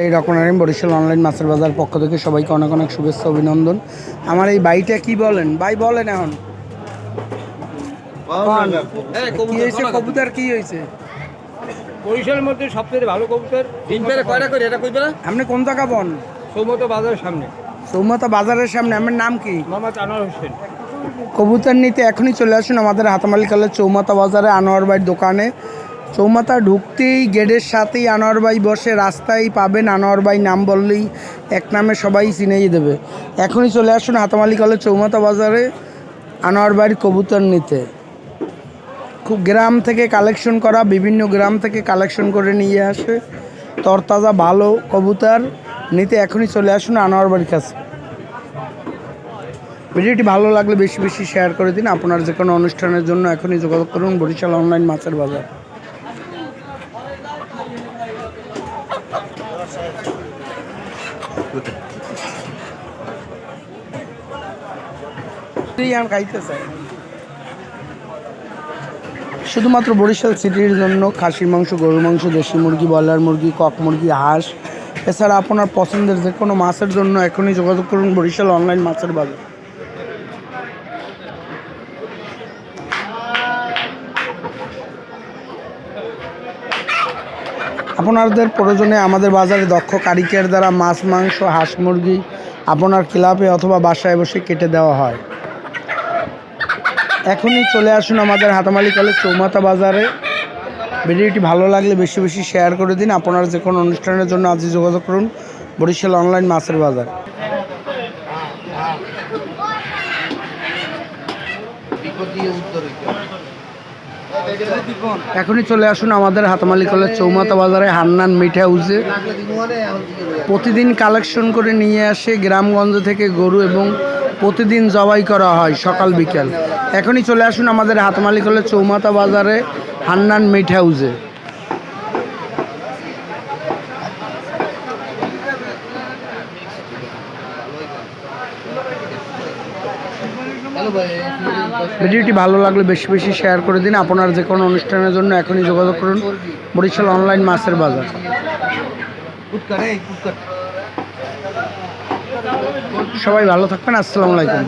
এই রকমারি বরিশাল অনলাইন মাছের বাজার পক্ষ থেকে সবাইকে অনেক অনেক শুভেচ্ছা অভিনন্দন। আমার এই বাইটা কি বলেন ভাই, বলেন এখন কি হয়েছে? কবুতর কি হয়েছে? বরিশালের মধ্যে সবচেয়ে ভালো কবুতর ডিম পেড়ে কয়টা করে এটা কইবে না? আপনি কোন জায়গা বন? সৌমত বাজারের সামনে। সৌমতা বাজারের সামনে। আমার নাম কি? মোহাম্মদ আনোয়ার হোসেন। কবুতর নিতে এখনই চলে আসুন আমাদের হাতামালি কালের চৌমাথা বাজারে আনোয়ার ভাইয়ের দোকানে। চৌমাথা ঢুকতেই গেটের সাথেই আনোয়ার ভাই বসে, রাস্তায় পাবেন আনোয়ার ভাই, নাম বললেই এক নামে সবাই চিনেই দেবে। এখনই চলে আসুন হাতামালি কালের চৌমাথা বাজারে আনোয়ার ভাইয়ের কবুতর নিতে। খুব গ্রাম থেকে কালেকশন করা, বিভিন্ন গ্রাম থেকে কালেকশন করে নিয়ে আসে তরতাজা ভালো কবুতর নিতে। এখনই চলে আসুন আনোয়ার বাড়ির কাছে। ভিডিওটি ভালো লাগলে বেশি বেশি শেয়ার করে দিন। আপনার যে কোনো অনুষ্ঠানের জন্য এখনই যোগাযোগ করুন বরিশাল অনলাইন মাছের বাজার। শুধুমাত্র বরিশাল সিটির জন্য খাসির মাংস, গরুর মাংস, দেশি মুরগি, ব্রয়লার মুরগি, কক মুরগি, হাঁস, এছাড়া আপনার পছন্দের যে কোনো মাছের জন্য এখনই যোগাযোগ করুন বরিশাল অনলাইন মাছের বাজার। আপনাদের প্রয়োজনে আমাদের বাজারে দক্ষ কারিগর দ্বারা মাছ, মাংস, হাঁস, মুরগি আপনার ক্লাবে অথবা বাসায় বসে কেটে দেওয়া হয়। এখনই চলে আসুন আমাদের হাতামালি কলেজ চৌমাথা বাজারে। ভিডিওটি ভালো লাগলে বেশি বেশি শেয়ার করে দিন। আপনার যে কোনো অনুষ্ঠানের জন্য আজই যোগাযোগ করুন বরিশাল অনলাইন মাছের বাজার। এখনই চলে আসুন আমাদের হাতামালি কলেজ চৌমাথা বাজারে হান্নান মিট হাউসে। প্রতিদিন কালেকশন করে নিয়ে আসে গ্রামগঞ্জ থেকে গরু এবং প্রতিদিন জবাই করা হয় সকাল বিকাল। এখনই চলে আসুন আমাদের হাতমালি কলেজ চৌমাথা বাজারে হান্নান মিট হাউসে। ভিডিওটি ভালো লাগলে বেশি বেশি শেয়ার করে দিন। আপনার যে কোনো অনুষ্ঠানের জন্য এখনই যোগাযোগ করুন বরিশাল অনলাইন মাছের বাজার। সবাই ভালো থাকবেন। আসসালামু আলাইকুম।